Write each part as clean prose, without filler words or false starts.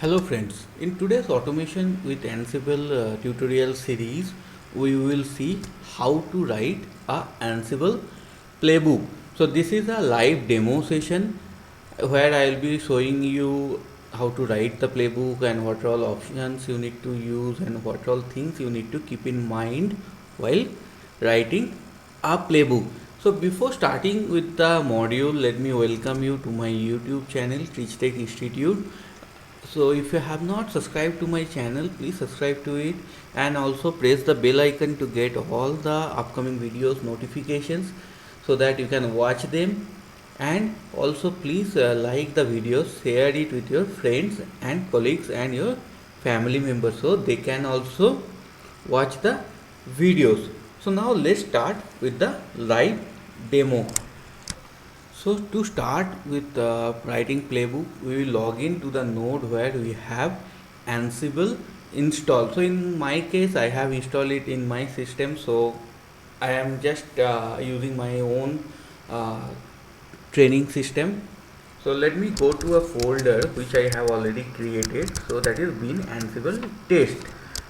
Hello friends, in today's automation with Ansible tutorial series, we will see how to write a Ansible playbook. So this is a live demo session where I will be showing you how to write the playbook and what all options you need to use and what all things you need to keep in mind while writing a playbook. So before starting with the module, let me welcome you to my YouTube channel Tech Institute. So if you have not subscribed to my channel, please subscribe to it and also press the bell icon to get all the upcoming videos notifications so that you can watch them. And also please like the videos, share it with your friends and colleagues and your family members so they can also watch the videos. So now let's start with the live demo. So to start with writing playbook, we will log in to the node where we have Ansible installed. So in my case, I have installed it in my system. So I am just using my own uh, training system. So let me go to a folder which I have already created. So that is bin Ansible test.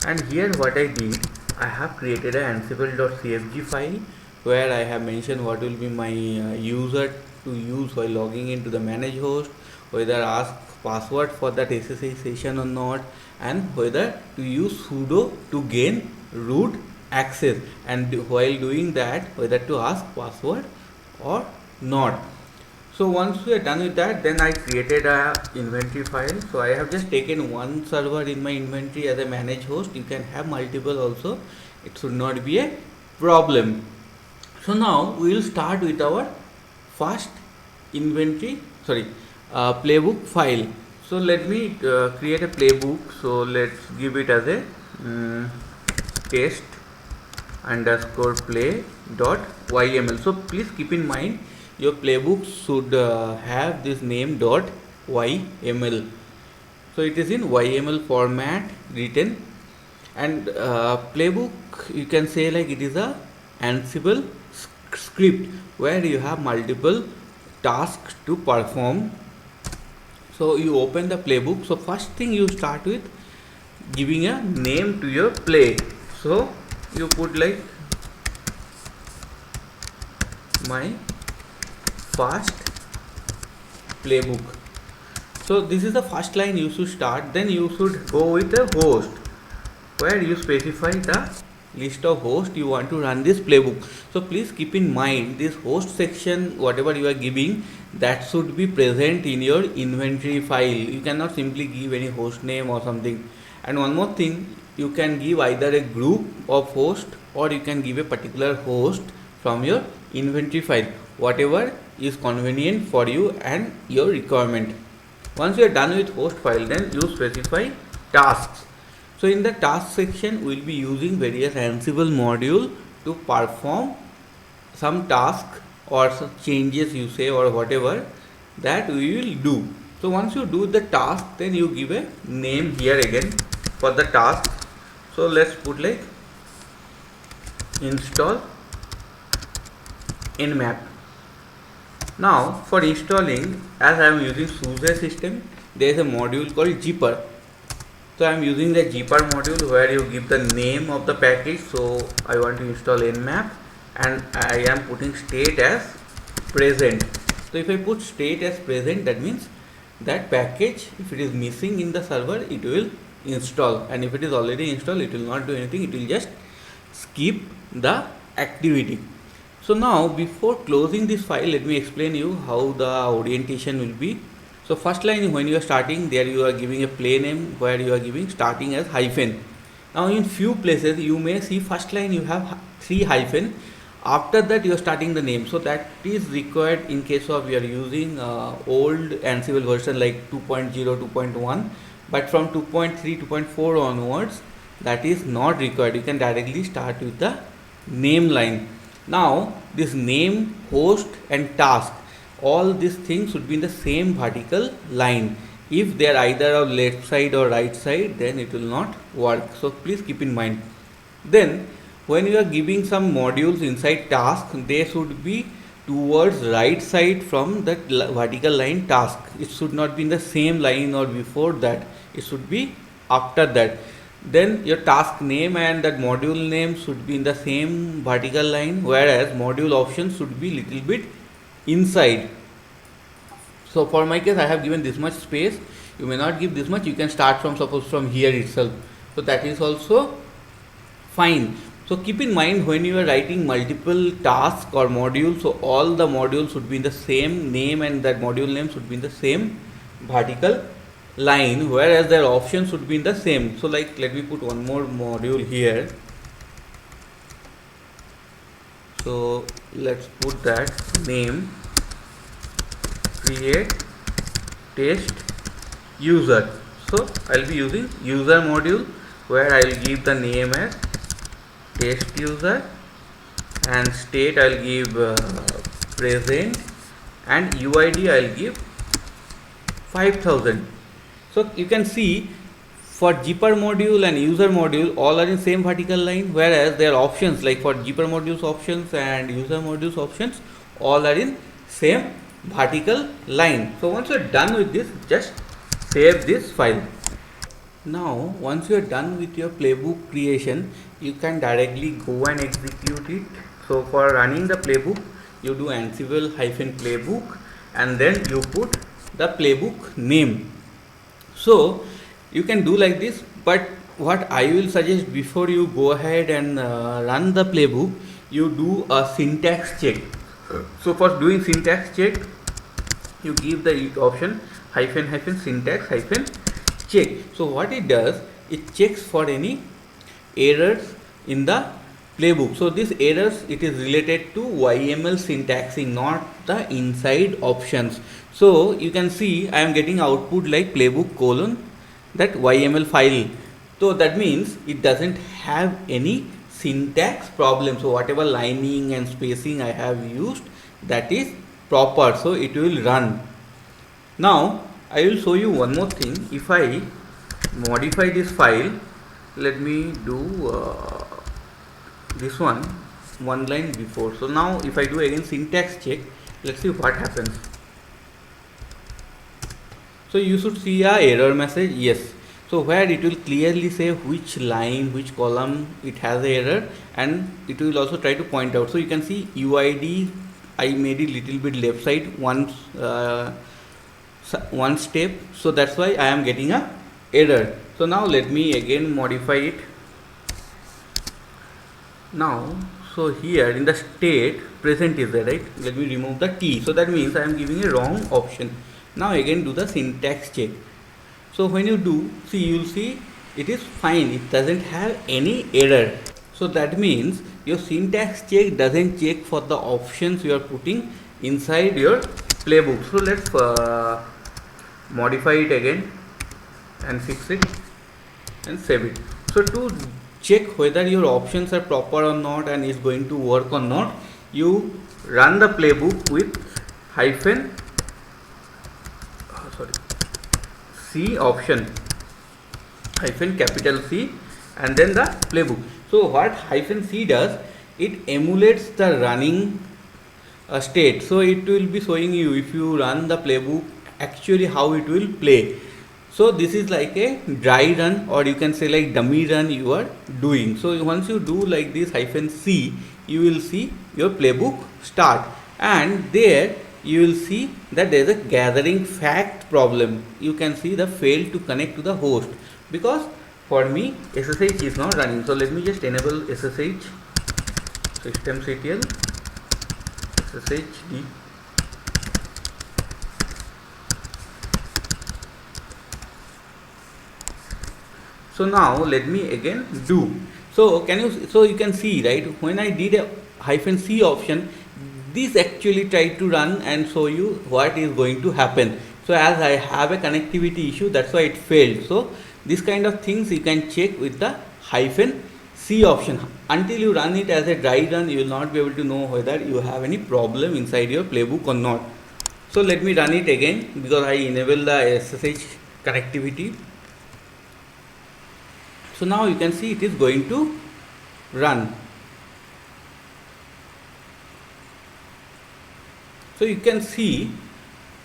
And here what I did, I have created a ansible.cfg file where I have mentioned what will be my user to use while logging into the manage host, whether ask password for that SSH session or not, and whether to use sudo to gain root access, and while doing that whether to ask password or not. So once we are done with that, then I created a inventory file. So I have just taken one server in my inventory as a managed host. You can have multiple also, it should not be a problem. So now we will start with our first inventory playbook file. So let me create a playbook. So let's give it as a test underscore play dot yml. So please keep in mind your playbook should have this name dot yml. So it is in yml format written, and playbook you can say like it is a Ansible script where you have multiple tasks to perform. So you open the playbook. So first thing you start with giving a name to your play. So you put like my first playbook. So this is the first line you should start. Then you should go with the host where you specify the list of hosts you want to run this playbook. So please keep in mind this host section, whatever you are giving, that should be present in your inventory file. You cannot simply give any host name or something. And one more thing, you can give either a group of host or you can give a particular host from your inventory file, whatever is convenient for you and your requirement. Once you are done with host file, then you specify tasks. So in the task section, we will be using various Ansible module to perform some task or some changes you say or whatever that we will do. So once you do the task, then you give a name here again for the task. So let's put like install nmap. Now for installing, as I am using SUSE system, there is a module called Zipper. So I am using the Zipper module where you give the name of the package. So I want to install nmap and I am putting state as present. So if I put state as present, that means that package, if it is missing in the server, it will install, and if it is already installed, it will not do anything, it will just skip the activity. So now before closing this file, let me explain you how the orientation will be. So first line, when you are starting, there you are giving a play name where you are giving starting as hyphen. Now in few places you may see first line you have 3 hyphen. After that you are starting the name. So that is required in case of you are using old Ansible version like 2.0, 2.1. But from 2.3, 2.4 onwards, that is not required. You can directly start with the name line. Now this name, host and task, all these things should be in the same vertical line. If they are either on left side or right side, then it will not work. So please keep in mind. Then when you are giving some modules inside task, they should be towards right side from that vertical line task. It should not be in the same line or before that. It should be after that. Then your task name and that module name should be in the same vertical line, whereas module options should be little bit inside. So for my case, I have given this much space. You may not give this much. You can start from, suppose, from here itself. So that is also fine. So keep in mind, when you are writing multiple tasks or modules, so all the modules should be in the same name and that module name should be in the same vertical line, whereas their options should be in the same. So like, let me put one more module here. So let's put that name create test user. So I'll be using user module, where I'll give the name as test user, and state I'll give present, and UID I'll give 5000. So you can see, for Zipper module and user module, all are in same vertical line, whereas their options, like for Zipper modules options and user modules options, all are in same vertical line. So once you are done with this, just save this file. Now once you are done with your playbook creation, you can directly go and execute it. So for running the playbook, you do ansible-playbook and then you put the playbook name. So you can do like this, but what I will suggest, before you go ahead and run the playbook, you do a syntax check. So for doing syntax check, you give the option syntax check. So what it does, it checks for any errors in the playbook. So these errors, it is related to YML syntaxing, not the inside options. So you can see I am getting output like playbook colon that YML file. So that means it doesn't have any syntax problem. So whatever lining and spacing I have used, that is proper. So it will run. Now I will show you one more thing. If I modify this file, let me do this one line before. So now if I do again syntax check, let's see what happens. So you should see a error message, yes. So where it will clearly say which line, which column it has a error, and it will also try to point out. So you can see UID, I made it little bit left side one step, so that's why I am getting a error. So now let me again modify it. Now so here in the state, present is there, right? Let me remove the T. So that means I am giving a wrong option. Now again do the syntax check. So when you do, see, you will see it is fine, it doesn't have any error. So that means your syntax check doesn't check for the options you are putting inside your playbook. So let's modify it again and fix it and save it. So to check whether your options are proper or not and is going to work or not, you run the playbook with C option, capital C, and then the playbook. So what -C does, it emulates the running state. So it will be showing you, if you run the playbook, actually how it will play. So this is like a dry run, or you can say like dummy run you are doing. So once you do like this -C, you will see your playbook start, and there you will see that there is a gathering fact problem. You can see the fail to connect to the host, because for me SSH is not running. So let me just enable SSH, systemctl sshd. So now let me again do. So you can see, right, when I did a -C option, this actually tried to run and show you what is going to happen. So as I have a connectivity issue, that's why it failed. So this kind of things you can check with the -C option. Until you run it as a dry run, you will not be able to know whether you have any problem inside your playbook or not. So let me run it again, because I enable the SSH connectivity. So now you can see it is going to run. So you can see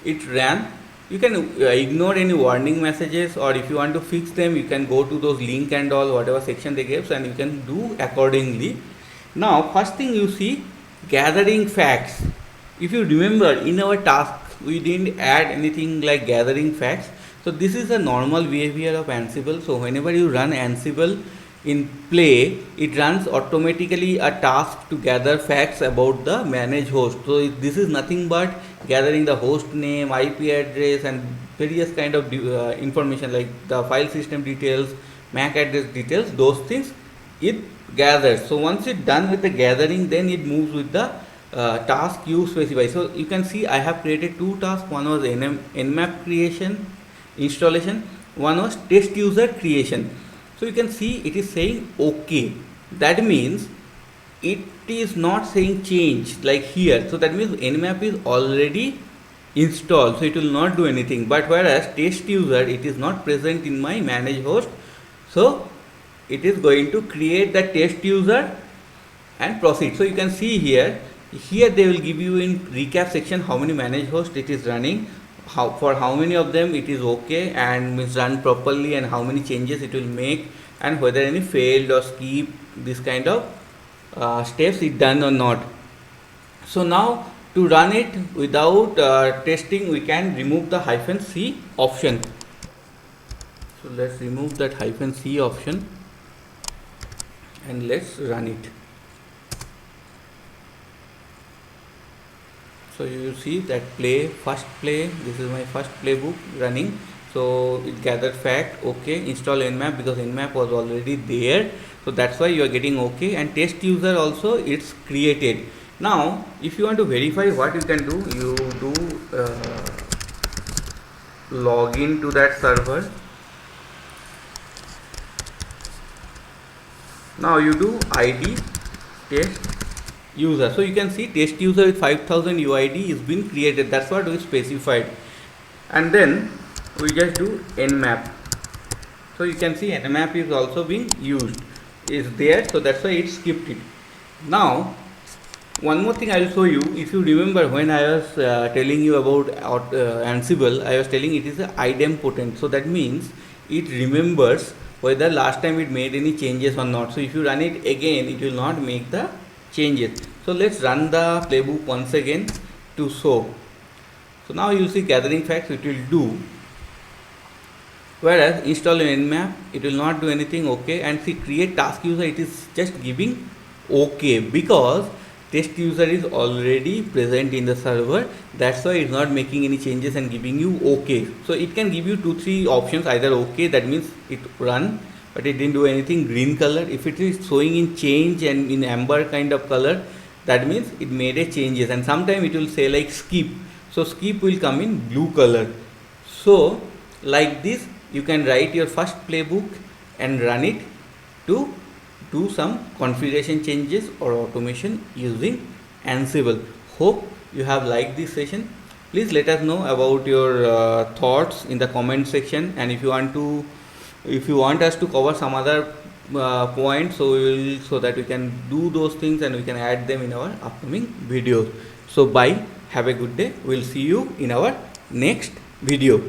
it ran. You can ignore any warning messages, or if you want to fix them, you can go to those link and all whatever section they gave, and you can do accordingly. Now first thing you see, gathering facts. If you remember, in our task we didn't add anything like gathering facts. So this is a normal behavior of Ansible. So whenever you run Ansible in play, it runs automatically a task to gather facts about the managed host. So this is nothing but gathering the host name, IP address, and various kind of information like the file system details, MAC address details. Those things it gathers. So once it's done with the gathering, then it moves with the task you specify. So you can see I have created two tasks. One was nmap creation installation, one was test user creation. So you can see it is saying OK. That means it is not saying change like here. So that means nmap is already installed, so it will not do anything. But whereas test user, it is not present in my managed host, so it is going to create the test user and proceed. So you can see here they will give you in recap section how many managed hosts it is running, for how many of them it is okay and means run properly, and how many changes it will make, and whether any failed or skip this kind of steps it done or not. So now to run it without testing, we can remove the -c option. So let's remove that -c option and let's run it. So you see that first play, this is my first playbook running. So it gathered fact, okay, install nmap because nmap was already there, so that's why you are getting okay. And test user also it's created. Now if you want to verify, what you can do, you do log in to that server. Now you do id test user. So you can see test user with 5000 UID is been created. That's what we specified. And then we just do nmap. So you can see nmap is also being used, is there. So that's why it skipped it. Now one more thing I will show you. If you remember when I was telling you about Ansible, I was telling it is a idempotent. So that means it remembers whether last time it made any changes or not. So if you run it again, it will not make the changes. So let's run the playbook once again to show. So now you see gathering facts it will do, whereas install nmap it will not do anything, okay. And see create task user, it is just giving okay because test user is already present in the server. That's why it's not making any changes and giving you okay. So it can give you 2-3 options, either okay, that means it run but it didn't do anything, green color. If it is showing in change and in amber kind of color, that means it made a changes. And sometimes it will say like skip, so skip will come in blue color. So like this you can write your first playbook and run it to do some configuration changes or automation using Ansible. Hope you have liked this session. Please let us know about your thoughts in the comment section, and if you want us to cover some other points, so that we can do those things and we can add them in our upcoming videos. So bye, have a good day. We'll see you in our next video.